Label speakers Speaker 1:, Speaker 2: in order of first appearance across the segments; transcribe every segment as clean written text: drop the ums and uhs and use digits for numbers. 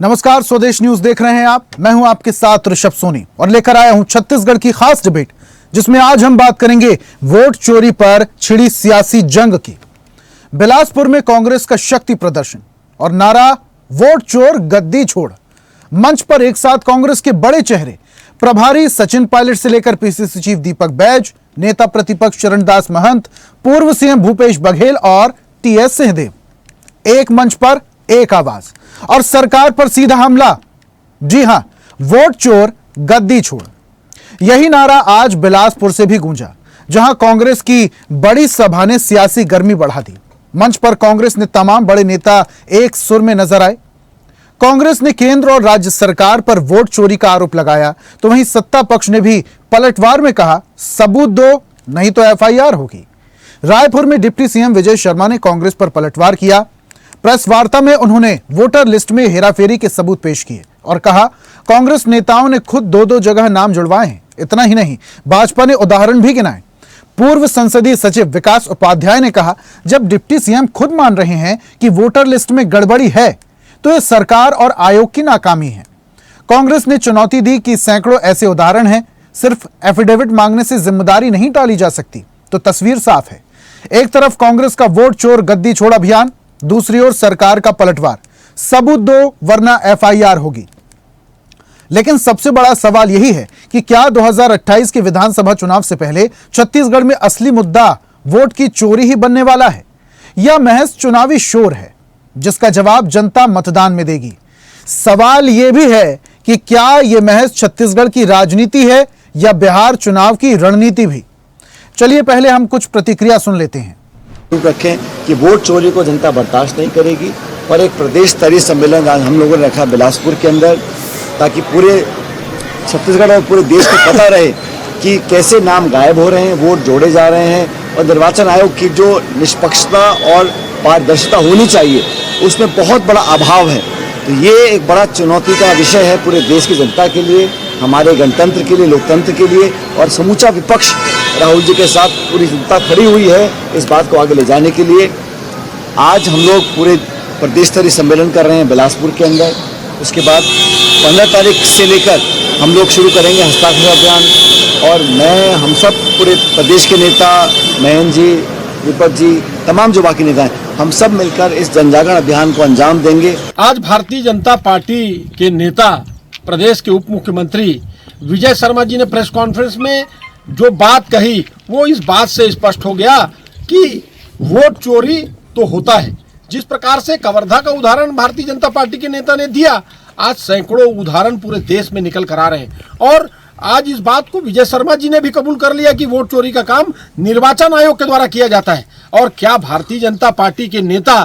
Speaker 1: नमस्कार, स्वदेश न्यूज देख रहे हैं आप। मैं हूं आपके साथ ऋषभ सोनी और लेकर आया हूं छत्तीसगढ़ की खास डिबेट, जिसमें आज हम बात करेंगे वोट चोरी पर छिड़ी सियासी जंग की। बिलासपुर में कांग्रेस का शक्ति प्रदर्शन और नारा वोट चोर गद्दी छोड़। मंच पर एक साथ कांग्रेस के बड़े चेहरे प्रभारी सचिन पायलट से लेकर पीसीसी चीफ दीपक बैज, नेता प्रतिपक्ष चरणदास महंत, पूर्व सीएम भूपेश बघेल और टीएस सिंहदेव। एक मंच पर एक आवाज और सरकार पर सीधा हमला। जी हां, वोट चोर गद्दी छोड़। यही नारा आज बिलासपुर से भी गूंजा, जहां कांग्रेस की बड़ी सभा ने सियासी गर्मी बढ़ा दी। मंच पर कांग्रेस ने तमाम बड़े नेता एक सुर में नजर आए। कांग्रेस ने केंद्र और राज्य सरकार पर वोट चोरी का आरोप लगाया, तो वहीं सत्ता पक्ष ने भी पलटवार में कहा, सबूत दो नहीं तो एफआईआर होगी। रायपुर में डिप्टी सीएम विजय शर्मा ने कांग्रेस पर पलटवार किया। प्रेस वार्ता में उन्होंने वोटर लिस्ट में हेराफेरी के सबूत पेश किए और कहा, कांग्रेस नेताओं ने खुद दो जगह नाम जुड़वाए हैं। इतना ही नहीं, भाजपा ने उदाहरण भी गिनाए। पूर्व संसदीय सचिव विकास उपाध्याय ने कहा, जब डिप्टी सीएम खुद मान रहे हैं कि वोटर लिस्ट में गड़बड़ी है, तो यह सरकार और आयोग की नाकामी है। कांग्रेस ने चुनौती दी कि सैकड़ों ऐसे उदाहरण हैं, सिर्फ एफिडेविट मांगने से जिम्मेदारी नहीं टाली जा सकती। तो तस्वीर साफ है, एक तरफ कांग्रेस का वोट चोर गद्दी छोड़ अभियान, दूसरी ओर सरकार का पलटवार, सबूत दो वरना एफआईआर होगी। लेकिन सबसे बड़ा सवाल यही है कि क्या 2028 के विधानसभा चुनाव से पहले छत्तीसगढ़ में असली मुद्दा वोट की चोरी ही बनने वाला है, या महज चुनावी शोर है, जिसका जवाब जनता मतदान में देगी। सवाल यह भी है कि क्या यह महज छत्तीसगढ़ की राजनीति है या बिहार चुनाव की रणनीति भी। चलिए पहले हम कुछ प्रतिक्रिया सुन लेते हैं।
Speaker 2: रखें कि वोट चोरी को जनता बर्दाश्त नहीं करेगी और एक प्रदेश स्तरीय सम्मेलन आज हम लोगों ने रखा बिलासपुर के अंदर, ताकि पूरे छत्तीसगढ़ और पूरे देश को पता रहे कि कैसे नाम गायब हो रहे हैं, वोट जोड़े जा रहे हैं और निर्वाचन आयोग की जो निष्पक्षता और पारदर्शिता होनी चाहिए उसमें बहुत बड़ा अभाव है। तो ये एक बड़ा चुनौती का विषय है पूरे देश की जनता के लिए, हमारे गणतंत्र के लिए, लोकतंत्र के लिए, और समूचा विपक्ष राहुल जी के साथ पूरी जनता खड़ी हुई है इस बात को आगे ले जाने के लिए। आज हम लोग पूरे प्रदेश स्तरीय सम्मेलन कर रहे हैं बिलासपुर के अंदर। उसके बाद 15 तारीख से लेकर हम लोग शुरू करेंगे हस्ताक्षर अभियान, और मैं हम सब पूरे प्रदेश के नेता, महंत जी, दीपक जी, तमाम जो बाकी नेता हैं, हम सब मिलकर इस जनजागरण अभियान को अंजाम देंगे।
Speaker 3: आज भारतीय जनता पार्टी के नेता, प्रदेश के उप मुख्यमंत्री विजय शर्मा जी ने प्रेस कॉन्फ्रेंस में जो बात कही, वो इस बात से स्पष्ट हो गया कि वोट चोरी तो होता है। जिस प्रकार से कवर्धा का उदाहरण भारतीय जनता पार्टी के नेता ने दिया, आज सैकड़ों उदाहरण पूरे देश में निकल कर आ रहे हैं। और आज इस बात को विजय शर्मा जी ने भी कबूल कर लिया कि वोट चोरी का काम निर्वाचन आयोग के द्वारा किया जाता है। और क्या भारतीय जनता पार्टी के नेता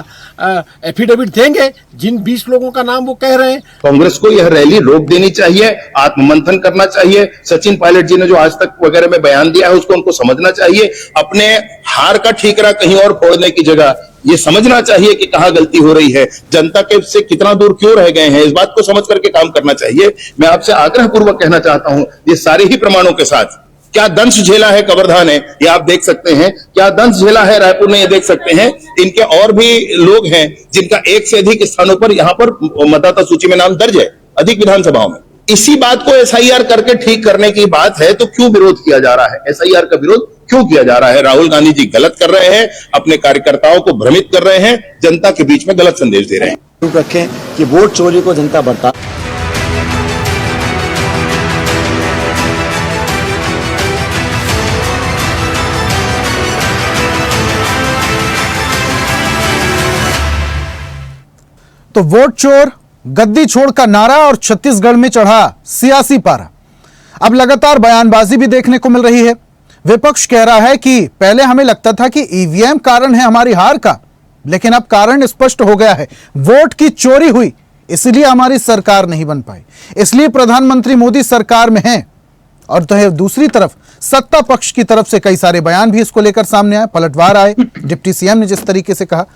Speaker 3: एफिडेविट देंगे जिन 20 लोगों का नाम वो कह रहे हैं?
Speaker 4: कांग्रेस को यह रैली रोक देनी चाहिए, आत्ममंथन करना चाहिए। सचिन पायलट जी ने जो आज तक वगैरह में बयान दिया है उसको उनको समझना चाहिए। अपने हार का ठीकरा कहीं और फोड़ने की जगह ये समझना चाहिए कि कहां गलती हो रही है, जनता के से कितना दूर क्यों रह गए हैं, इस बात को समझ करके काम करना चाहिए। मैं आपसे आग्रह पूर्वक कहना चाहता हूं, ये सारे ही प्रमाणों के साथ क्या दंश झेला है कवर्धा ने, ये आप देख सकते हैं। क्या दंश झेला है रायपुर ने, ये देख सकते हैं। इनके और भी लोग हैं जिनका एक से अधिक स्थानों पर यहां पर मतदाता सूची में नाम दर्ज है, अधिक विधानसभाओं में। इसी बात को एसआईआर करके ठीक करने की बात है, तो क्यों विरोध किया जा रहा है? एसआईआर का विरोध क्यों किया जा रहा है? राहुल गांधी जी गलत कर रहे हैं, अपने कार्यकर्ताओं को भ्रमित कर रहे हैं, जनता के बीच में गलत संदेश दे रहे हैं।
Speaker 2: रखें कि वोट चोरी को जनता बर्दाश्त।
Speaker 1: तो वोट चोर गद्दी छोड़ का नारा और छत्तीसगढ़ में चढ़ा सियासी पारा। अब लगातार बयानबाजी भी देखने को मिल रही है। विपक्ष कह रहा है कि पहले हमें लगता था कि ईवीएम कारण है हमारी हार का, लेकिन अब कारण स्पष्ट हो गया है, वोट की चोरी हुई, इसलिए हमारी सरकार नहीं बन पाई, इसलिए प्रधानमंत्री मोदी सरकार में हैं। और तो दूसरी तरफ सत्ता पक्ष की तरफ से कई सारे बयान भी इसको लेकर सामने आए, पलटवार आए। डिप्टी सीएम ने जिस तरीके से कहा,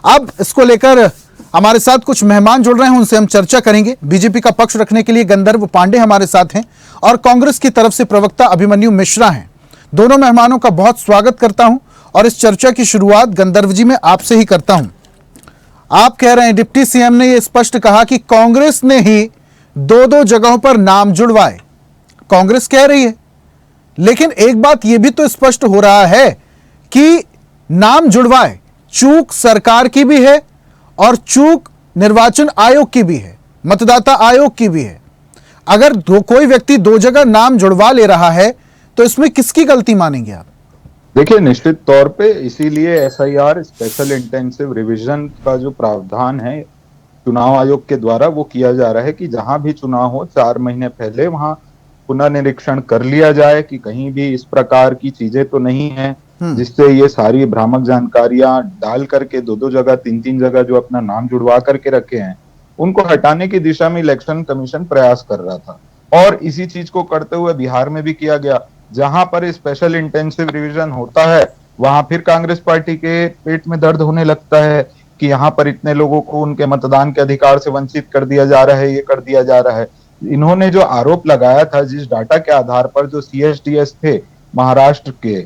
Speaker 1: अब इसको लेकर हमारे साथ कुछ मेहमान जुड़ रहे हैं, उनसे हम चर्चा करेंगे। बीजेपी का पक्ष रखने के लिए गंधर्व पांडे हमारे साथ हैं और कांग्रेस की तरफ से प्रवक्ता अभिमन्यु मिश्रा हैं। दोनों मेहमानों का बहुत स्वागत करता हूं और इस चर्चा की शुरुआत गंधर्व जी में आपसे ही करता हूं। आप कह रहे हैं डिप्टी सीएम ने यह स्पष्ट कहा कि कांग्रेस ने ही दो दो जगहों पर नाम जुड़वाए, कांग्रेस कह रही है। लेकिन एक बात यह भी तो स्पष्ट हो रहा है कि नाम जुड़वाए चूक सरकार की भी है और चूक निर्वाचन आयोग की भी है, मतदाता आयोग की भी है। अगर कोई व्यक्ति दो जगह नाम जुड़वा ले रहा है तो इसमें किसकी गलती मानेंगे आप?
Speaker 5: देखिए, निश्चित तौर पे इसीलिए एसआईआर स्पेशल इंटेंसिव रिवीजन का जो प्रावधान है चुनाव आयोग के द्वारा वो किया जा रहा है कि जहां भी चुनाव हो 4 महीने पहले वहां पुनर्निरीक्षण कर लिया जाए कि कहीं भी इस प्रकार की चीजें तो नहीं है जिससे ये सारी भ्रामक जानकारियां डाल करके दो जगह 3 जगह जो अपना नाम जुड़वा करके रखे हैं उनको हटाने की दिशा में इलेक्शन कमीशन प्रयास कर रहा था। और इसी चीज को करते हुए बिहार में भी किया गया। जहां पर स्पेशल इंटेंसिव रिवीजन होता है वहां फिर कांग्रेस पार्टी के पेट में दर्द होने लगता है कि यहाँ पर इतने लोगों को उनके मतदान के अधिकार से वंचित कर दिया जा रहा है, ये कर दिया जा रहा है। इन्होंने जो आरोप लगाया था जिस डाटा के आधार पर जो CSDS थे महाराष्ट्र के,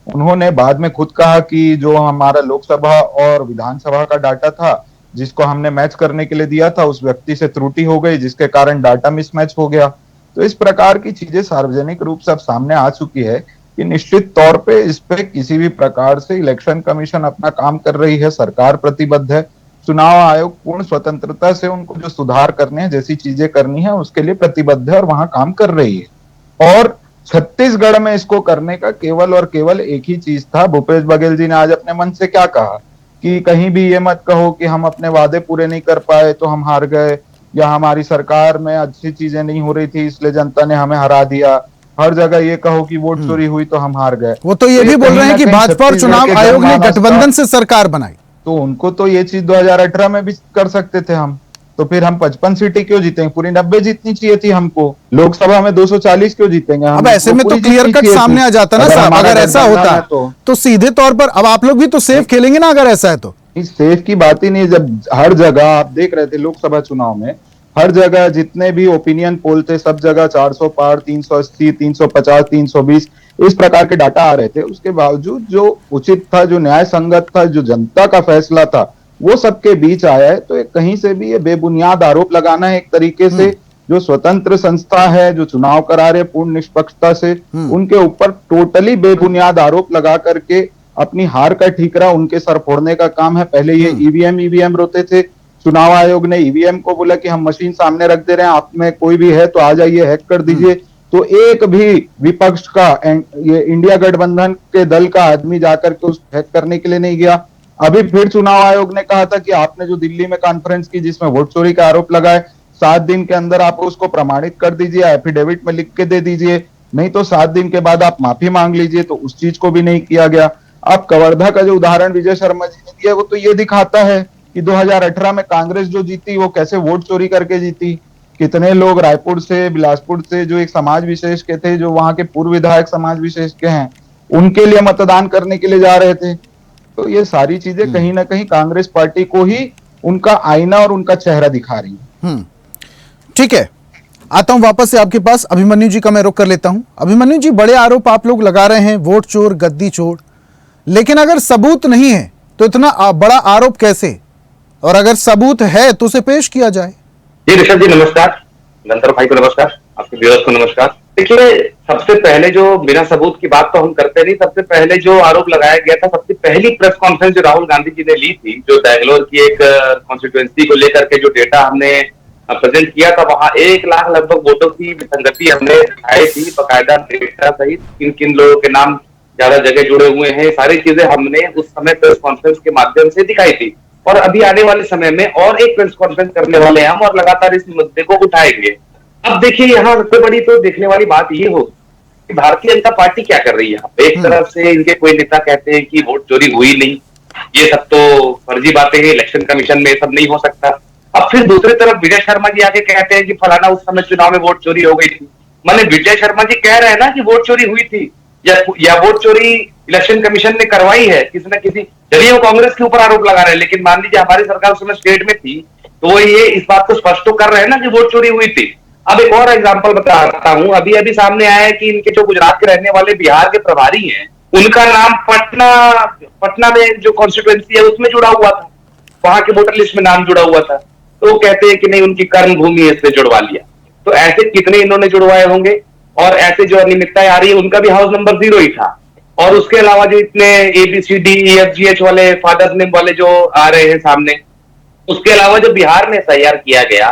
Speaker 5: उन्होंने बाद में खुद कहा कि जो हमारा लोकसभा और विधानसभा का डाटा था जिसको हमने मैच करने के लिए दिया था उस व्यक्ति से त्रुटि हो गई जिसके कारण डाटा मिसमैच हो गया। तो इस प्रकार की चीजें सार्वजनिक रूप से अब सामने आ चुकी है कि निश्चित तौर पे इस पे किसी भी प्रकार से इलेक्शन कमीशन अपना काम कर रही है, सरकार प्रतिबद्ध है, चुनाव आयोग पूर्ण स्वतंत्रता से उनको जो सुधार करने हैं जैसी चीजें करनी है उसके लिए प्रतिबद्ध है और वहां काम कर रही है। और छत्तीसगढ़ में इसको करने का केवल और केवल एक ही चीज था। भूपेश बघेल जी ने आज अपने मन से क्या कहा कि कहीं भी ये मत कहो कि हम अपने वादे पूरे नहीं कर पाए तो हम हार गए, या हमारी सरकार में अच्छी चीजें नहीं हो रही थी इसलिए जनता ने हमें हरा दिया। हर जगह ये कहो कि वोट चोरी हुई तो हम हार गए।
Speaker 1: वो तो ये भी बोल रहे हैं कि भाजपा और चुनाव आयोग ने गठबंधन से सरकार बनाई,
Speaker 5: तो उनको तो ये चीज 2018 में भी कर सकते थे हम। तो फिर हम 55 सीटें क्यों जीतेंगे? पूरी 90 जीतनी चाहिए थी हमको। लोकसभा में 240 क्यों जीतेंगे हम?
Speaker 1: अब ऐसे में तो क्लियर कट सामने आ जाता ना साहब। अगर ऐसा होता तो सीधे तौर पर अब आप लोग भी तो सेफ खेलेंगे ना अगर ऐसा है तो।
Speaker 5: इस सेफ की बात ही नहीं। जब हर जगह आप देख रहे थे लोकसभा चुनाव में हर जगह जितने भी ओपिनियन पोल थे सब जगह 400 पार, 380, 350, 320 इस प्रकार के डाटा आ रहे थे। उसके बावजूद जो उचित था, जो न्याय संगत था, जो जनता का फैसला था वो सबके बीच आया है। तो कहीं से भी ये बेबुनियाद आरोप लगाना है एक तरीके से जो स्वतंत्र संस्था है जो चुनाव करा रहे पूर्ण निष्पक्षता से उनके ऊपर टोटली बेबुनियाद आरोप लगा करके अपनी हार का ठीकरा उनके सर फोड़ने का काम है। पहले ये ईवीएम रोते थे, चुनाव आयोग ने ईवीएम को बोला कि हम मशीन सामने रख दे रहे हैं, आप में कोई भी है तो आ जाइए हैक कर दीजिए। तो एक भी विपक्ष का ये इंडिया गठबंधन के दल का आदमी जाकर के उस हैक करने के लिए नहीं गया। अभी फिर चुनाव आयोग ने कहा था कि आपने जो दिल्ली में कॉन्फ्रेंस की जिसमें वोट चोरी का आरोप लगाए 7 दिन के अंदर आप उसको प्रमाणित कर दीजिए, एफिडेविट में लिख के दे दीजिए, नहीं तो 7 दिन के बाद आप माफी मांग लीजिए। तो उस चीज को भी नहीं किया गया। अब कवर्धा का जो उदाहरण विजय शर्मा जी ने दिया वो तो ये दिखाता है कि 2018 में कांग्रेस जो जीती वो कैसे वोट चोरी करके जीती। कितने लोग रायपुर से, बिलासपुर से जो एक समाज विशेष के थे, जो वहां के पूर्व विधायक समाज विशेष के हैं, उनके लिए मतदान करने के लिए जा रहे थे। तो ये सारी चीजें कहीं ना कहीं कांग्रेस पार्टी को ही उनका आईना और उनका चेहरा दिखा रही है।
Speaker 1: ठीक है, आता हूं वापस से आपके पास। अभिमन्यु जी का मैं रुख कर लेता हूं। अभिमन्यु जी, बड़े आरोप आप लोग लगा रहे हैं, वोट चोर, गद्दी चोर, लेकिन अगर सबूत नहीं है तो इतना बड़ा आरोप कैसे? और अगर सबूत है तो उसे पेश किया जाए।
Speaker 6: जी ऋषभ जी नमस्कार, गंधर्व भाई को नमस्कार, आपके व्यूअर्स को नमस्कार। देखिए, सबसे पहले जो बिना सबूत की बात तो हम करते नहीं, सबसे पहले जो आरोप लगाया गया था, सबसे पहली प्रेस कॉन्फ्रेंस जो राहुल गांधी जी ने ली थी, जो बैंगलोर की एक कॉन्स्टिट्यूएंसी को लेकर के जो डेटा हमने प्रेजेंट किया था, वहां 1 लाख लगभग वोटों की विसंगति हमने दिखाई थी, बकायदा डेटा सहित किन किन लोगों के नाम ज्यादा जगह जुड़े हुए हैं, सारी चीजें हमने उस समय प्रेस कॉन्फ्रेंस के माध्यम से दिखाई थी। और अभी आने वाले समय में और एक प्रेस कॉन्फ्रेंस करने वाले हैं हम और लगातार इस मुद्दे को उठाएंगे। अब देखिए, यहाँ सबसे बड़ी तो देखने वाली बात ये हो कि भारतीय जनता पार्टी क्या कर रही है यहाँ पे। एक तरफ से इनके कोई नेता कहते हैं कि वोट चोरी हुई नहीं, ये सब तो फर्जी बातें हैं, इलेक्शन कमीशन में सब नहीं हो सकता। अब फिर दूसरी तरफ विजय शर्मा जी आके कहते हैं कि फलाना उस समय चुनाव में वोट चोरी हो गई थी। माने विजय शर्मा जी कह रहे हैं ना कि वोट चोरी हुई थी या वोट चोरी इलेक्शन कमीशन ने करवाई है किसी न किसी, चलिए वो कांग्रेस के ऊपर आरोप लगा रहे हैं, लेकिन मान लीजिए हमारी सरकार उस समय स्टेट में थी तो वो ये इस बात को स्पष्ट तो कर रहे हैं ना कि वोट चोरी हुई थी। अब एक और एग्जांपल बताता हूं, अभी अभी सामने आया है कि इनके जो गुजरात के रहने वाले बिहार के प्रभारी हैं, उनका नाम पटना में जो कॉन्स्टिट्यूएंसी है उसमें जुड़ा हुआ था। वहां के वोटर लिस्ट में नाम जुड़ा हुआ था, तो वो कहते हैं कि नहीं उनकी कर्म भूमि है इसलिए जुड़वा लिया। तो ऐसे कितने इन्होंने जुड़वाए होंगे, और ऐसे जो अनियमितताएं आ रही है उनका भी हाउस नंबर 0 ही था। और उसके अलावा जो इतने ABCDEFGH वाले फादर्स नेम वाले जो आ रहे हैं सामने, उसके अलावा जो बिहार में SIR किया गया,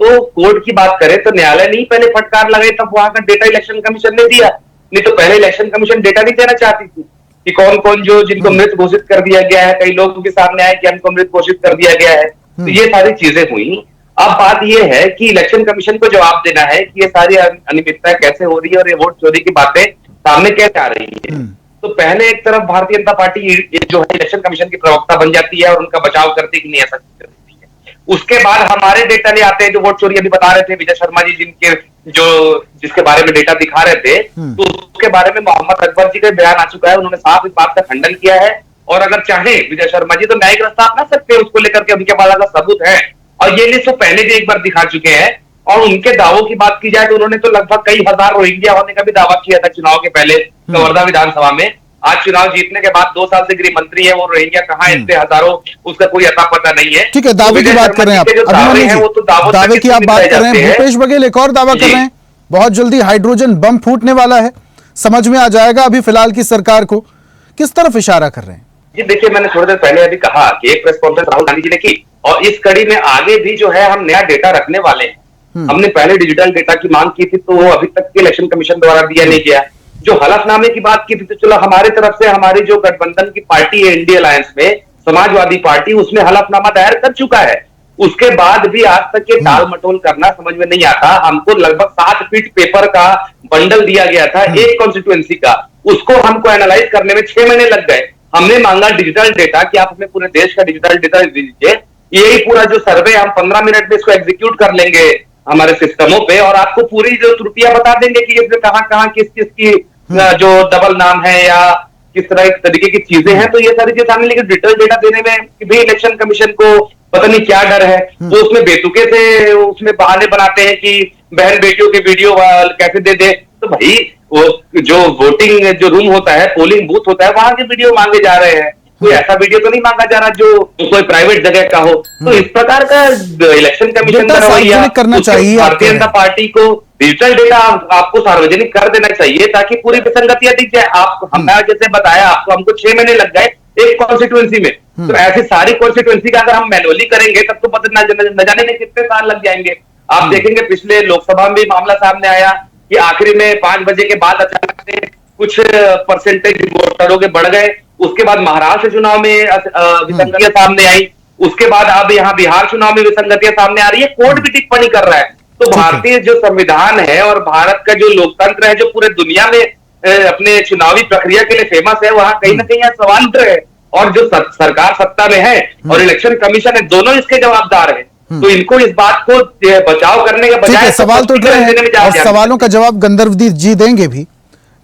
Speaker 6: तो कोर्ट की बात करें तो न्यायालय नहीं पहले फटकार लगाई, तब वहां का डेटा इलेक्शन कमीशन ने दिया। नहीं तो पहले इलेक्शन कमीशन डेटा नहीं देना चाहती थी कि कौन कौन जो जिनको मृत घोषित कर दिया गया है, कई लोगों के सामने आए कि हमको मृत घोषित कर दिया गया है। तो ये सारी चीजें हुई। अब बात ये है कि इलेक्शन कमीशन को जवाब देना है कि ये सारी अनियमितताएं कैसे हो रही है और ये वोट चोरी की बातें सामने कैसे आ रही है। तो पहले एक तरफ भारतीय जनता पार्टी जो है इलेक्शन कमीशन की प्रवक्ता बन जाती है और उनका बचाव करती है कि नहीं ऐसा कर देती है। उसके बाद हमारे डेटा ले आते हैं जो वोट चोरी अभी बता रहे थे विजय शर्मा जी, जिसके बारे में डेटा दिखा रहे थे, तो उसके बारे में मोहम्मद अकबर जी का बयान आ चुका है। उन्होंने साफ इस बात का खंडन किया है, और अगर चाहे विजय शर्मा जी तो न्यायिक रास्ता अपना सकते हैं उसको लेकर के, उनके पास अगर सबूत है। और ये लिस्ट वो पहले भी एक बार दिखा चुके हैं। और उनके दावों की बात की जाए तो उन्होंने तो लगभग कई हजार रोहिंग्या होने का भी दावा किया था चुनाव के पहले कवर्धा विधानसभा में। आज चुनाव जीतने के बाद 2 साल से गृह मंत्री है, वो रोहिंग्या कहाँ इतने हजारों, उसका कोई अता पता नहीं है।
Speaker 1: ठीक है, दावे की बात कर रहे हैं आप, दावे की आप बात कर रहे हैं। भूपेश बघेल एक और दावा कर रहे हैं, बहुत जल्दी हाइड्रोजन बम फूटने वाला है, समझ में आ जाएगा अभी फिलहाल की सरकार को। किस तरफ इशारा कर रहे हैं?
Speaker 6: जी देखिए, मैंने थोड़ी देर पहले अभी कहा कि एक प्रेस कॉन्फ्रेंस राहुल गांधी जी ने की, और इस कड़ी में आगे भी जो है हम नया डेटा रखने वाले हैं। हमने पहले डिजिटल डेटा की मांग की थी, तो वो अभी तक के इलेक्शन कमीशन द्वारा दिया नहीं गया। जो हलफनामे की बात की थी, तो चलो हमारी तरफ से हमारी जो गठबंधन की पार्टी है इंडिया अलायंस में, समाजवादी पार्टी, उसमें हलफनामा दायर कर चुका है। उसके बाद भी आज तक ये टाल मटोल करना समझ में नहीं आता। हमको लगभग 7 फीट पेपर का बंडल दिया गया था एक कॉन्स्टिट्यूएंसी का, उसको हमको एनालाइज करने में 6 महीने लग गए। हमने मांगा डिजिटल डेटा कि आप हमें पूरे देश का डिजिटल डेटा दीजिए, यही पूरा जो सर्वे हम 15 मिनट में इसको एग्जीक्यूट कर लेंगे हमारे सिस्टमों पे, और आपको पूरी जो त्रुटियां बता देंगे कि इसमें कहां किस की जो डबल नाम है या किस तरह एक तरीके की चीजें हैं। तो ये सारी चीजें सामने, लेकिन डिजिटल डेटा देने में भी इलेक्शन कमीशन को पता नहीं क्या डर है। वो उसमें बेतुके से उसमें बहाने बनाते हैं कि बहन बेटियों के वीडियो कैसे दे दे। तो भाई वो जो वोटिंग जो रूम होता है, पोलिंग बूथ होता है, वहां के वीडियो मांगे जा रहे हैं। कोई ऐसा वीडियो तो नहीं मांगा जा रहा जो कोई प्राइवेट जगह का हो। तो इस प्रकार का इलेक्शन कमीशन का रवैया
Speaker 1: करना चाहिए।
Speaker 6: भारतीय जनता पार्टी को डिजिटल डेटा आपको सार्वजनिक कर देना चाहिए ताकि पूरी विसंगतियां दिख जाए। आप हमने जैसे बताया, आपको हमको 6 महीने लग गए एक कॉन्स्टिट्यूएंसी में, तो ऐसी सारी कॉन्स्टिट्यूएंसी का अगर हम मैनुअली करेंगे तब तो पता न जाने में कितने साल लग जाएंगे। आप देखेंगे पिछले लोकसभा में भी मामला सामने आया कि आखिरी में 5 बजे के बाद अचानक से कुछ परसेंटेज वोटरों के बढ़ गए। उसके बाद महाराष्ट्र चुनाव में विसंगतियां सामने आई। उसके बाद अब यहाँ बिहार चुनाव में विसंगतियां सामने आ रही है। कोर्ट भी टिप्पणी कर रहा है। तो भारतीय जो संविधान है और भारत का जो लोकतंत्र है, जो पूरे दुनिया में अपने चुनावी प्रक्रिया के लिए फेमस है, वहां कहीं ना कहीं सवाल उठ रहे हैं। और जो सरकार सत्ता में है और इलेक्शन कमीशन है, दोनों इसके जवाबदार है। तो इनको इस बात को बचाव करने के बजाय
Speaker 1: सवाल तो उठ रहे हैं और सवालों का जवाब गंधर्व जी देंगे भी।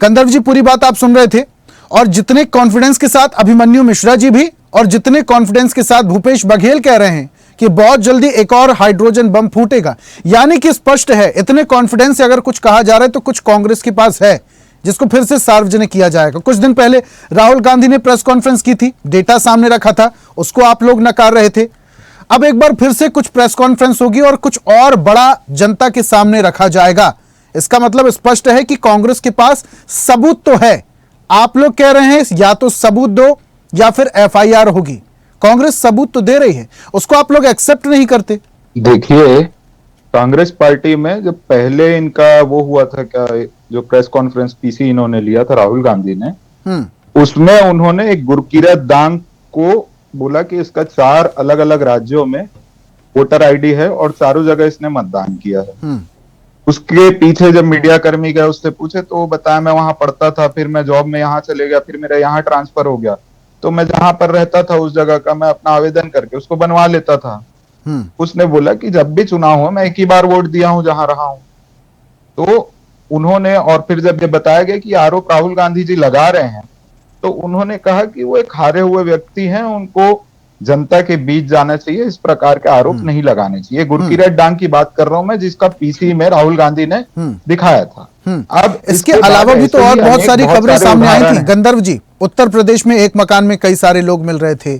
Speaker 1: गंधर्व जी, पूरी बात आप सुन रहे थे, और जितने कॉन्फिडेंस के साथ अभिमन्यु मिश्रा जी भी और जितने कॉन्फिडेंस के साथ भूपेश बघेल कह रहे हैं कि बहुत जल्दी एक और हाइड्रोजन बम फूटेगा, यानी कि स्पष्ट है इतने कॉन्फिडेंस से अगर कुछ कहा जा रहा है तो कुछ कांग्रेस के पास है जिसको फिर से सार्वजनिक किया जाएगा। कुछ दिन पहले राहुल गांधी ने प्रेस कॉन्फ्रेंस की थी, डेटा सामने रखा था, उसको आप लोग नकार रहे थे। अब एक बार फिर से कुछ प्रेस कॉन्फ्रेंस होगी और कुछ और बड़ा जनता के सामने रखा जाएगा। इसका मतलब स्पष्ट है कि कांग्रेस के पास सबूत तो है। आप लोग कह रहे हैं या तो सबूत दो या फिर FIR होगी। कांग्रेस सबूत तो दे रही है, उसको आप लोग एक्सेप्ट नहीं करते।
Speaker 5: देखिए, कांग्रेस पार्टी में जब पहले इनका वो हुआ था, क्या जो प्रेस कॉन्फ्रेंस पीसी इन्होंने लिया था राहुल गांधी ने, उसमें उन्होंने एक गुरकीरत दांग को बोला कि इसका 4 अलग अलग राज्यों में वोटर आईडी है और चारों जगह इसने मतदान किया है। उसके पीछे जब मीडिया कर्मी गए उससे पूछे तो वो बताया मैं वहां पढ़ता था, फिर मैं जॉब में यहाँ चले गया, फिर मेरा यहाँ ट्रांसफर हो गया, तो मैं जहां पर रहता था उस जगह का मैं अपना आवेदन करके उसको बनवा लेता था। उसने बोला कि जब भी चुनाव हो मैं एक ही बार वोट दिया हूं जहां रहा हूं। तो उन्होंने, और फिर जब ये बताया गया कि आरोप राहुल गांधी जी लगा रहे हैं, तो उन्होंने कहा कि वो एक हारे हुए व्यक्ति हैं, उनको जनता के बीच जाना चाहिए, इस प्रकार के आरोप नहीं लगाने चाहिए। गुरकीरत डांग की बात कर रहा हूं मैं, जिसका पीसी में राहुल गांधी ने दिखाया था। अब
Speaker 1: इसके अलावा भी तो और बहुत सारी खबरें सामने आई थी गंधर्व जी। उत्तर प्रदेश में एक मकान में कई सारे लोग मिल रहे थे,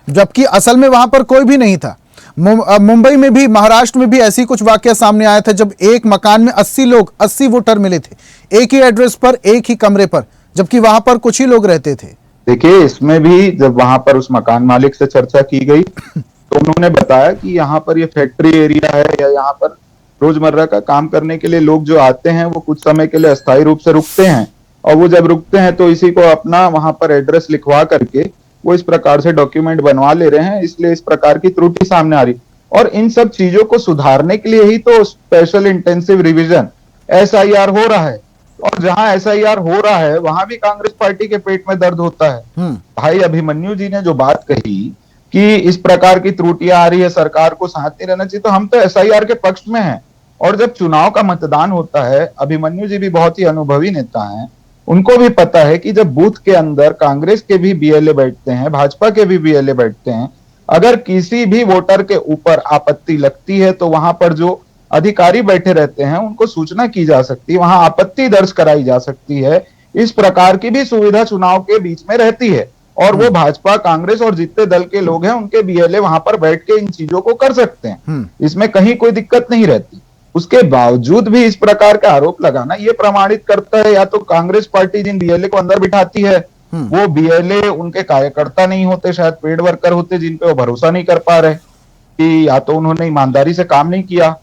Speaker 1: जबकि असल में वहां पर कोई भी नहीं था। मुंबई में भी, महाराष्ट्र में भी ऐसी कुछ वाकया सामने आया था जब एक मकान में 80 लोग, 80 वोटर मिले थे एक ही एड्रेस पर, एक ही कमरे पर, जबकि वहां पर कुछ ही लोग रहते थे।
Speaker 5: देखिए, इसमें भी जब वहां पर उस मकान मालिक से चर्चा की गई तो उन्होंने बताया कि यहाँ पर ये फैक्ट्री एरिया है, या यहाँ पर रोजमर्रा का काम करने के लिए लोग जो आते हैं वो कुछ समय के लिए अस्थायी रूप से रुकते हैं, और वो जब रुकते हैं तो इसी को अपना वहां पर एड्रेस लिखवा करके वो इस प्रकार से डॉक्यूमेंट बनवा ले रहे हैं, इसलिए इस प्रकार की त्रुटि सामने आ रही। और इन सब चीजों को सुधारने के लिए ही तो स्पेशल इंटेंसिव रिवीजन SIR हो रहा है, और जहां SIR हो रहा है वहां भी कांग्रेस पार्टी के पेट में दर्द होता है। भाई अभिमन्यु जी ने जो बात कही कि इस प्रकार की त्रुटियां आ रही है, सरकार को साथ नहीं रहना चाहिए, तो हम तो SIR के पक्ष में हैं। और जब चुनाव का मतदान होता है, अभिमन्यु जी भी बहुत ही अनुभवी नेता हैं, उनको भी पता है कि जब बूथ के अंदर कांग्रेस के भी BLA बैठते हैं, भाजपा के भी BLA बैठते हैं, अगर किसी भी वोटर के ऊपर आपत्ति लगती है तो वहां पर जो अधिकारी बैठे रहते हैं उनको सूचना की जा सकती है, वहां आपत्ति दर्ज कराई जा सकती है। इस प्रकार की भी सुविधा चुनाव के बीच में रहती है, और वो भाजपा, कांग्रेस और जितने दल के लोग हैं उनके BLA वहां पर बैठ के इन चीजों को कर सकते हैं, इसमें कहीं कोई दिक्कत नहीं रहती। उसके बावजूद भी इस प्रकार का आरोप लगाना ये प्रमाणित करता है या तो कांग्रेस पार्टी जिन BLA को अंदर बिठाती है वो BLA उनके कार्यकर्ता नहीं होते, शायद पेड वर्कर होते जिन पे वो भरोसा नहीं कर पा रहे, कि या तो उन्होंने ईमानदारी से काम नहीं किया,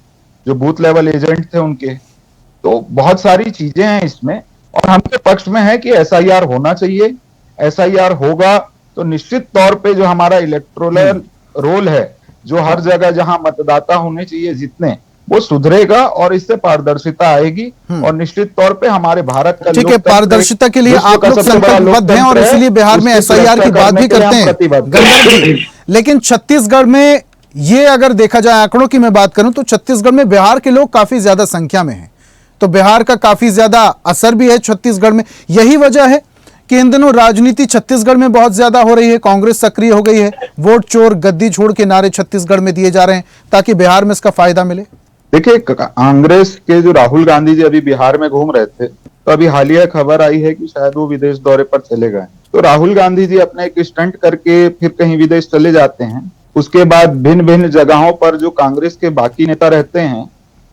Speaker 5: जो बूथ लेवल एजेंट थे उनके। तो बहुत सारी चीजें हैं इसमें, और हम के पक्ष में है कि SIR होना चाहिए। SIR होगा तो निश्चित तौर पे जो हमारा इलेक्टोरल रोल है, जो हर जगह जहां मतदाता होने चाहिए जितने, वो सुधरेगा और इससे पारदर्शिता आएगी, और निश्चित तौर पे हमारे भारत का
Speaker 1: ठीक है, पारदर्शिता के लिए आप लोग संकल्पबद्ध हैं और इसलिए बिहार में SIR की बात भी करते हैं गंधर्व जी। लेकिन छत्तीसगढ़ में ये अगर देखा जाए, आंकड़ों की मैं बात करूं तो छत्तीसगढ़ में बिहार के लोग काफी ज्यादा संख्या में हैं, तो बिहार का काफी ज्यादा असर भी है छत्तीसगढ़ में। यही वजह है कि इन दिनों राजनीति छत्तीसगढ़ में बहुत ज्यादा हो रही है, कांग्रेस सक्रिय हो गई है, वोट चोर गद्दी छोड़ के नारे छत्तीसगढ़ में दिए जा रहे हैं ताकि बिहार में इसका फायदा मिले।
Speaker 5: देखिए, कांग्रेस के जो राहुल गांधी जी अभी बिहार में घूम रहे थे, तो अभी हालिया खबर आई है कि शायद वो विदेश दौरे पर चले गए। तो राहुल गांधी जी अपने एक स्टंट करके फिर कहीं विदेश चले जाते हैं, उसके बाद भिन्न भिन्न जगहों पर जो कांग्रेस के बाकी नेता रहते हैं,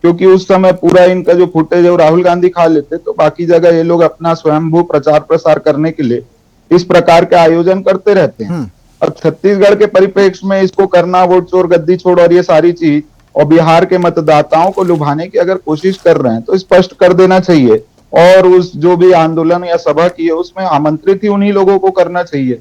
Speaker 5: क्योंकि उस समय पूरा इनका जो फुटेज है वो राहुल गांधी खा लेते, तो बाकी जगह ये लोग अपना स्वयंभू प्रचार प्रसार करने के लिए इस प्रकार के आयोजन करते रहते हैं। और छत्तीसगढ़ के परिप्रेक्ष्य में इसको करना, वोट चोर गद्दी छोड़ और ये सारी चीज, और बिहार के मतदाताओं को लुभाने की अगर कोशिश कर रहे हैं तो स्पष्ट कर देना चाहिए, और उस जो भी आंदोलन या सभा की है उसमें आमंत्रित ही उन्हीं लोगों को करना चाहिए।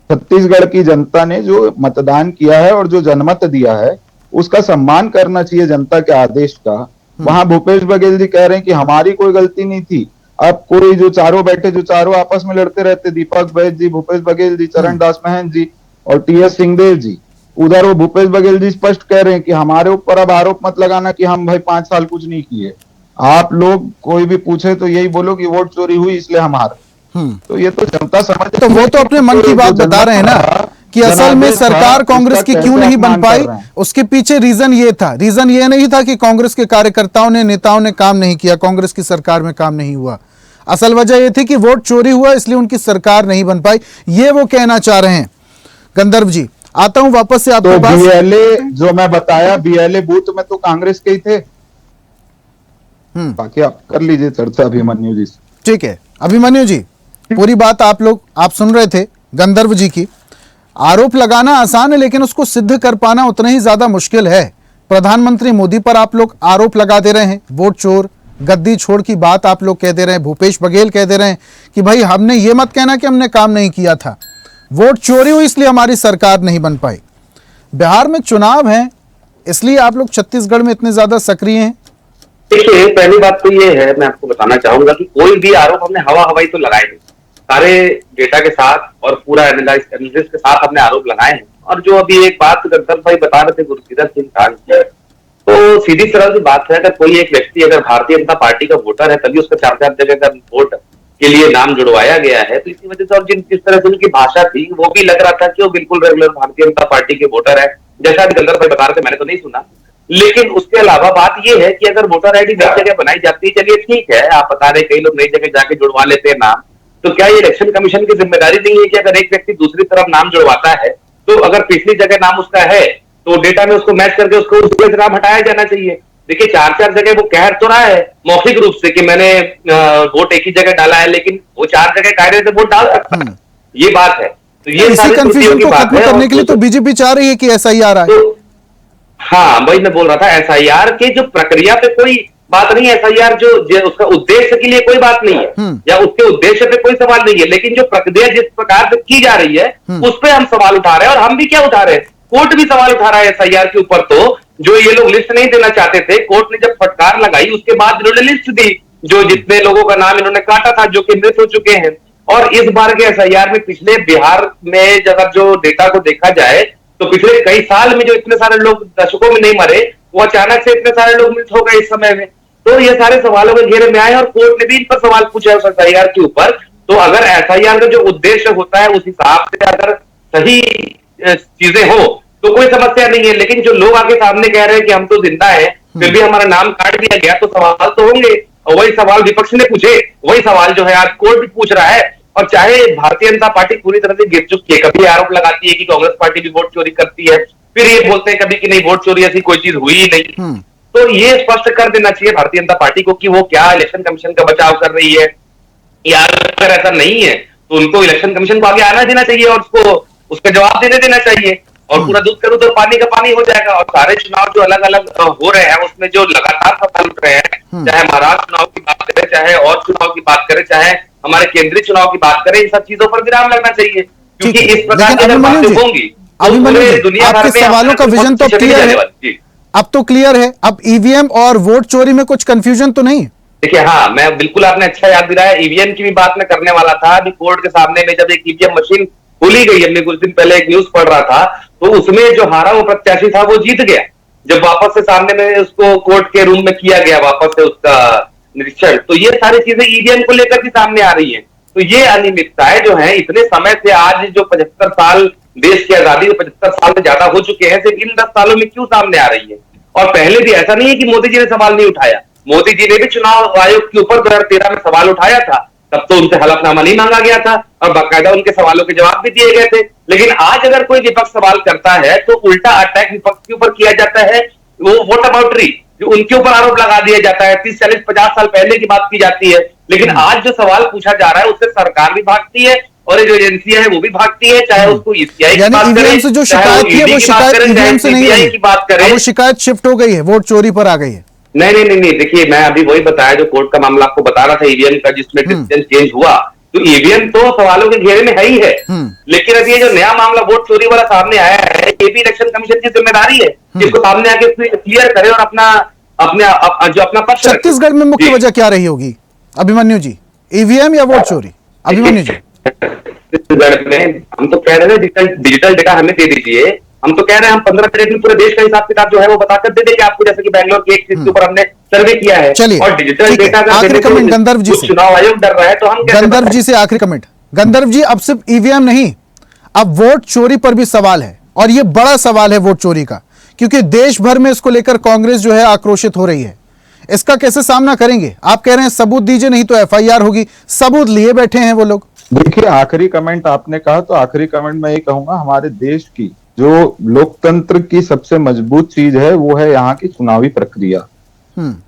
Speaker 5: छत्तीसगढ़ की जनता ने जो मतदान किया है और जो जनमत दिया है उसका सम्मान करना चाहिए, जनता के आदेश का। वहां भूपेश बघेल जी कह रहे हैं कि हमारी कोई गलती नहीं थी। अब कोई जो चारों बैठे, जो चारों आपस में लड़ते रहते, दीपक बैज जी, भूपेश बघेल जी, चरण दास महंत जी और TS सिंहदेव जी, उधर वो भूपेश बघेल जी स्पष्ट कह रहे हैं कि हमारे ऊपर अब आरोप मत लगाना कि हम भाई 5 साल कुछ नहीं किए। आप लोग कोई भी पूछे तो यही बोलो कि वोट चोरी हुई इसलिए हम हारे। तो ये तो जनता समझ,
Speaker 1: तो वो तो अपने मन की बात बता रहे हैं ना कि असल में सरकार कांग्रेस की क्यों नहीं बन पाई, उसके पीछे रीजन ये था। रीजन ये नहीं था कि कांग्रेस के कार्यकर्ताओं ने, नेताओं ने काम नहीं किया, कांग्रेस की सरकार में काम नहीं हुआ। असल वजह ये थी कि वोट चोरी हुआ इसलिए उनकी सरकार नहीं बन पाई, ये वो कहना चाह रहे हैं। गंधर्व जी, आता हूं वापस से आपके पास।
Speaker 5: BLA जो मैं बताया, BLA बूथ में तो कांग्रेस के ही थे। बाकी आप कर लीजिए चर्चा अभिमन्यु जी से।
Speaker 1: ठीक है अभिमन्यु जी, पूरी बात आप सुन रहे थे गंधर्व जी की। आरोप लगाना आसान है लेकिन उसको सिद्ध कर पाना उतना ही ज्यादा मुश्किल है। प्रधानमंत्री मोदी पर आप लोग आरोप लगा दे रहे हैं, वोट चोर गद्दी छोड़ की बात आप लोग कह दे रहे हैं, भूपेश बघेल कह दे रहे हैं कि भाई हमने ये मत कहना कि हमने काम नहीं किया था, वोट चोरी हुई इसलिए हमारी सरकार नहीं बन पाई। बिहार में चुनाव है इसलिए आप लोग छत्तीसगढ़ में इतने ज्यादा सक्रिय हैं।
Speaker 6: देखिए, पहली बात तो ये है, मैं आपको बताना चाहूंगा कि कोई भी आरोप हमने हवा हवाई तो लगाए नहीं, सारे डेटा के साथ और पूरा एनालिसिस के साथ हमने आरोप लगाए हैं। और जो अभी एक बात गंधर्व भाई बता रहे थे गुरकीरत सिंह खान की, तो सीधी तरह से बात है, अगर कोई एक व्यक्ति अगर भारतीय जनता पार्टी का वोटर है तभी उसका 4 जगह का वोट के लिए नाम जुड़वाया गया है, तो इसी वजह से और जिस तरह से उनकी भाषा थी वो भी लग रहा था कि वो बिल्कुल रेगुलर भारतीय जनता पार्टी के वोटर है, जैसा भी गंधर्व भाई बता रहे थे, मैंने तो नहीं सुना। लेकिन उसके अलावा बात यह है कि अगर वोटर आईडी नई जगह बनाई जाती है, चलिए ठीक है, आप बता रहे कई लोग नई जगह जाके जुड़वा लेते हैं नाम, तो क्या ये इलेक्शन कमीशन की जिम्मेदारी नहीं है कि अगर एक व्यक्ति दूसरी तरफ नाम जुड़वाता है तो अगर पिछली जगह नाम उसका है तो डेटा में उसको मैच करके उसको उस जगह से नाम हटाया जाना चाहिए। देखिए 4-4 जगह वो कह तो रहा है मौखिक रूप से कि मैंने वोट एक ही जगह डाला है, लेकिन वो 4 जगह कायदे से वोट डाल सकता है, ये बात है। तो ये
Speaker 1: इसी
Speaker 6: सारी त्रुटियों
Speaker 1: कंफ्यूजन
Speaker 6: की
Speaker 1: को
Speaker 6: बात
Speaker 1: खत्म
Speaker 6: है।
Speaker 1: करने के लिए तो बीजेपी चाह रही है कि एसआईआर आए।
Speaker 6: तो हाँ, वही मैं बोल रहा था, एसआईआर के जो प्रक्रिया पे कोई बात नहीं है, एसआईआर जो उसका उद्देश्य के लिए कोई बात नहीं है या उसके उद्देश्य पे कोई सवाल नहीं है, लेकिन जो प्रक्रिया जिस प्रकार से की जा रही है उस पे हम सवाल उठा रहे हैं। और हम भी क्या उठा रहे हैं, कोर्ट भी सवाल उठा रहा है एसआईआर के ऊपर। तो जो ये लोग लिस्ट नहीं देना चाहते थे, कोर्ट ने जब फटकार लगाई उसके बाद इन्होंने लिस्ट दी, जो जितने लोगों का नाम इन्होंने काटा था जो कि मृत हो चुके हैं। और इस बार के एसआईआर में पिछले बिहार में अगर जो डेटा को देखा जाए तो पिछले कई साल में जो इतने सारे लोग दशकों में नहीं मरे, वो अचानक से इतने सारे लोग मृत हो गए इस समय में। तो ये सारे सवालों के घेरे में आए और कोर्ट ने भी इन पर सवाल पूछा है उस एसआईआर के ऊपर। तो अगर एसआईआर का जो उद्देश्य होता है उस हिसाब से अगर सही चीजें हो तो कोई समस्या नहीं है, लेकिन जो लोग आके सामने कह रहे हैं कि हम तो जिंदा है फिर भी हमारा नाम काट दिया गया, तो सवाल तो होंगे। और वही सवाल विपक्ष ने पूछे, वही सवाल जो है आज कोर्ट भी पूछ रहा है। और चाहे भारतीय जनता पार्टी पूरी तरह से गिर चुकी है, कभी आरोप लगाती है कि कांग्रेस पार्टी भी वोट चोरी करती है, फिर ये बोलते हैं कभी कि नहीं वोट चोरी ऐसी कोई चीज हुई ही नहीं। तो ये स्पष्ट कर देना चाहिए भारतीय जनता पार्टी को कि वो क्या इलेक्शन कमीशन का बचाव कर रही है, या अगर ऐसा नहीं है तो उनको इलेक्शन कमीशन को आगे आना देना चाहिए और उसको उसका जवाब देना चाहिए। और पूरा दूध करूं तो पानी का पानी हो जाएगा। और सारे चुनाव जो अलग अलग हो रहे हैं उसमें जो लगातार सवाल उठ रहे हैं, चाहे महाराष्ट्र चुनाव की बात करें, चाहे और चुनाव की बात करें, चाहे हमारे केंद्रीय चुनाव की बात करें, इन सब चीजों पर विराम लगना चाहिए, क्योंकि इस प्रकार की अगर बातें होंगी तो पूरे दुनिया भर
Speaker 1: आपके
Speaker 6: में
Speaker 1: सवालों का विजन तो क्लियर है, अब तो क्लियर है। अब ईवीएम और वोट चोरी में कुछ कंफ्यूजन तो नहीं?
Speaker 6: देखिए, हाँ, मैं बिल्कुल, आपने अच्छा याद दिलाया, ईवीएम की भी बात मैं करने वाला था। अभी कोर्ट के सामने में जब एक ईवीएम मशीन खोली गई, हमने कुछ दिन पहले एक न्यूज पढ़ रहा था, तो उसमें जो हारा वो प्रत्याशी था वो जीत गया। जब वापस से सामने में उसको कोर्ट के रूम में किया गया वापस से उसका निरीक्षण, तो ये सारी चीजें ईवीएम को लेकर भी सामने आ रही हैं। तो ये अनियमितताएं जो है इतने समय से, आज जो 75 साल देश की आजादी के 75 साल से ज्यादा हो चुके हैं, सिर्फ इन 10 सालों में क्यों सामने आ रही है? और पहले भी ऐसा नहीं है कि मोदी जी ने सवाल नहीं उठाया, मोदी जी ने भी चुनाव आयोग के ऊपर 2013 में सवाल उठाया था, तब तो उनसे हलफनामा नहीं मांगा गया था और बाकायदा उनके सवालों के जवाब भी दिए गए थे। लेकिन आज अगर कोई विपक्ष सवाल करता है तो उल्टा अटैक विपक्ष के ऊपर किया जाता है, वो वोट अबाउटरी, जो उनके ऊपर आरोप लगा दिया जाता है, 30, 40, 50 साल पहले की बात की जाती है। लेकिन आज जो सवाल पूछा जा रहा है उससे सरकार भी भागती है और जो एजेंसियां हैं वो भी भागती है, चाहे उसको ईसीआई की बात करें,
Speaker 1: से जो शिकायत थी वो शिकायत ईवीएम से नहीं रही,
Speaker 6: की बात करें,
Speaker 1: वो शिकायत शिफ्ट हो गई है, वोट चोरी पर आ गई है।
Speaker 6: नहीं, देखिए, मैं अभी वही बताया जो कोर्ट का मामला आपको बता रहा था ईवीएम का, जिसमें डिसीजन चेंज हुआ। तो ईवीएम तो सवालों के घेरे में है ही है, लेकिन अब ये जो नया मामला वोट चोरी वाला सामने आया है, ये भी इलेक्शन कमीशन की जिम्मेदारी है कि इसको सामने आके क्लियर करे और अपना पक्ष।
Speaker 1: छत्तीसगढ़ में मुख्य वजह क्या रही होगी अभिमन्यु जी, ईवीएम या वोट चोरी? अभिमन्यु जी,
Speaker 6: छत्तीसगढ़ में हम तो कह रहे हैं डिजिटल डेटा हमें दे दीजिए। हम तो कह रहे हैं हम 15 मिनट में पूरे देश का हिसाब किताब जो है वो बताकर दे देंगे आपको, जैसे कि बैंगलोर की एक चीज के ऊपर हमने सर्वे किया है। और डिजिटल डेटा का
Speaker 1: आखिरी कमेंट गंधर्व जी से,
Speaker 6: चुनाव आयोग डर रहा है तो हम
Speaker 1: गंधर्व जी से आखिरी कमेंट। गंधर्व जी, अब सिर्फ ईवीएम नहीं, अब वोट चोरी पर भी सवाल है, और ये बड़ा सवाल है वोट चोरी का, क्योंकि देश भर में इसको लेकर कांग्रेस जो है आक्रोशित हो रही है। इसका कैसे सामना करेंगे? आप कह रहे हैं सबूत दीजिए नहीं तो एफआईआर होगी, सबूत लिए बैठे हैं वो लोग।
Speaker 5: देखिए, आखिरी कमेंट आपने कहा तो आखिरी कमेंट मैं ये कहूंगा, हमारे देश की जो लोकतंत्र की सबसे मजबूत चीज है वो है यहाँ की चुनावी प्रक्रिया।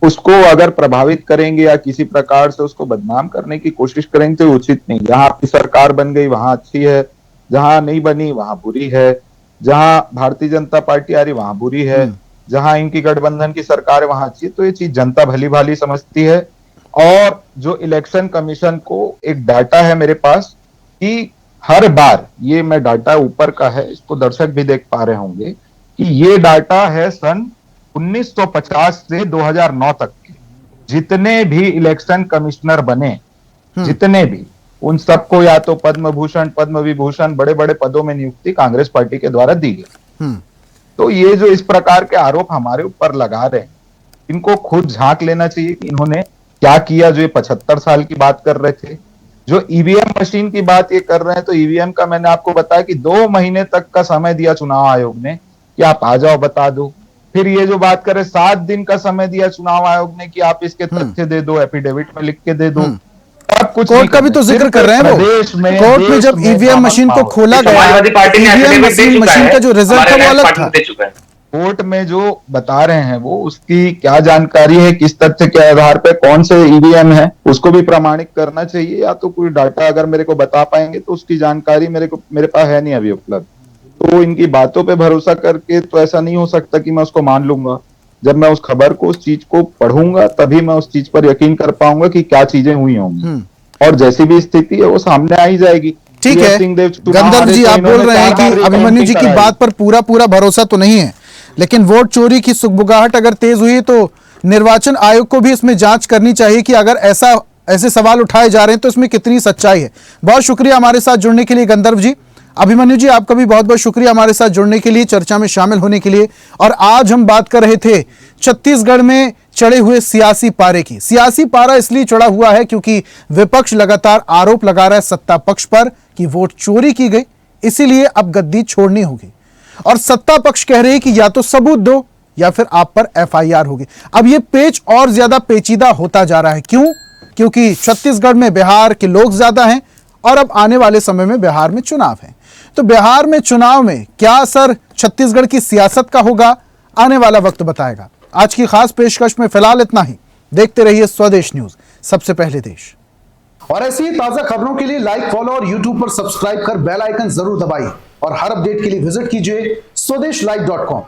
Speaker 5: उसको अगर प्रभावित करेंगे या किसी प्रकार से उसको बदनाम करने की कोशिश करेंगे तो उचित नहीं। जहां आपकी सरकार बन गई वहां अच्छी है, जहां नहीं बनी वहां बुरी है, जहां भारतीय जनता पार्टी आ रही वहां बुरी है, जहां इनकी गठबंधन की सरकार है वहां अच्छी है। तो ये चीज जनता भली भाली समझती है। और जो इलेक्शन कमीशन को एक डाटा है मेरे पास कि हर बार, ये मैं डाटा ऊपर का है, इसको दर्शक भी देख पा रहे होंगे कि ये डाटा है सन 1950 से 2009 तक के जितने भी इलेक्शन कमिश्नर बने, जितने भी, उन सबको या तो पद्म भूषण, पद्म विभूषण, बड़े बड़े पदों में नियुक्ति कांग्रेस पार्टी के द्वारा दी गई। तो ये जो इस प्रकार के आरोप हमारे ऊपर लगा रहे हैं, इनको खुद झांक लेना चाहिए कि इन्होंने क्या किया। जो ये 75 साल की बात कर रहे थे, जो ईवीएम मशीन की बात ये कर रहे हैं, तो ईवीएम का मैंने आपको बताया कि 2 महीने तक का समय दिया चुनाव आयोग ने कि आप आ जाओ बता दो। फिर ये जो बात करें 7 दिन का समय दिया चुनाव आयोग ने कि आप इसके तथ्य दे दो, एफिडेविट में लिख के दे दो। तब अब कुछ
Speaker 1: कोर्ट
Speaker 5: नहीं
Speaker 1: का भी
Speaker 5: करना
Speaker 1: तो
Speaker 5: है।
Speaker 1: जिक्र
Speaker 5: सिर्फ
Speaker 1: कर रहे हैं
Speaker 5: प्रदेश
Speaker 1: वो।
Speaker 5: में,
Speaker 1: कोर्ट में
Speaker 5: देश
Speaker 1: जब
Speaker 5: में
Speaker 1: ईवीएम
Speaker 5: common
Speaker 1: मशीन को
Speaker 5: power।
Speaker 1: खोला गया,
Speaker 6: समाजवादी पार्टी ने
Speaker 1: ईवीएम
Speaker 6: एफिडेविट दे चुका
Speaker 1: मशीन
Speaker 6: है,
Speaker 1: का जो रिजल्ट
Speaker 6: हमारे
Speaker 1: था वो
Speaker 6: नेक्स्ट
Speaker 1: अलग
Speaker 6: पार्टी
Speaker 1: था।
Speaker 6: को दे चुका है।
Speaker 5: कोर्ट में जो बता रहे हैं वो उसकी क्या जानकारी है, किस तथ्य के आधार पे कौन से ईवीएम है, उसको भी प्रमाणित करना चाहिए। या तो कोई डाटा अगर मेरे को बता पाएंगे तो उसकी जानकारी मेरे पास है नहीं अभी उपलब्ध। तो इनकी बातों पे भरोसा करके तो ऐसा नहीं हो सकता कि मैं उसको मान लूंगा। जब मैं उस खबर को, उस चीज को पढ़ूंगा तभी मैं उस चीज पर यकीन कर पाऊंगा कि क्या चीजें हुई होंगी, और जैसी भी स्थिति है वो सामने आ ही जाएगी।
Speaker 1: ठीक है
Speaker 5: सिंहदेव चुनाव
Speaker 1: गंधर्व
Speaker 5: हारे
Speaker 1: जी,
Speaker 5: तो
Speaker 1: आप बोल
Speaker 5: इन्होंने
Speaker 1: रहे हैं
Speaker 5: 4 बार
Speaker 1: कि अभिमन्यु जी की
Speaker 5: रिकाउंटिंग
Speaker 1: बात पर पूरा भरोसा तो नहीं है, लेकिन वोट चोरी की सुगबुगाहट अगर तेज हुई तो निर्वाचन आयोग को भी इसमें जांच करनी चाहिए कि अगर ऐसे सवाल उठाए जा रहे हैं तो इसमें कितनी सच्चाई है। बहुत शुक्रिया हमारे साथ जुड़ने के लिए गंधर्व जी। अभिमन्यु जी, आपका भी बहुत बहुत शुक्रिया हमारे साथ जुड़ने के लिए, चर्चा में शामिल होने के लिए। और आज हम बात कर रहे थे छत्तीसगढ़ में चढ़े हुए सियासी पारे की। सियासी पारा इसलिए चढ़ा हुआ है क्योंकि विपक्ष लगातार आरोप लगा रहा है सत्ता पक्ष पर कि वोट चोरी की गई, इसीलिए अब गद्दी छोड़नी होगी। और सत्ता पक्ष कह रही है कि या तो सबूत दो या फिर आप पर एफआईआर होगी। अब यह पेच और ज्यादा पेचीदा होता जा रहा है। क्यों? क्योंकि छत्तीसगढ़ में बिहार के लोग ज्यादा हैं और अब आने वाले समय में बिहार में चुनाव है। तो बिहार में चुनाव में क्या असर छत्तीसगढ़ की सियासत का होगा, आने वाला वक्त बताएगा। आज की खास पेशकश में फिलहाल इतना ही। देखते रहिए स्वदेश न्यूज, सबसे पहले देश। और ऐसी ही ताजा खबरों के लिए लाइक, फॉलो और यूट्यूब पर सब्सक्राइब कर बेल आइकन जरूर दबाइए। और हर अपडेट के लिए विजिट कीजिए स्वदेशलाइव.com।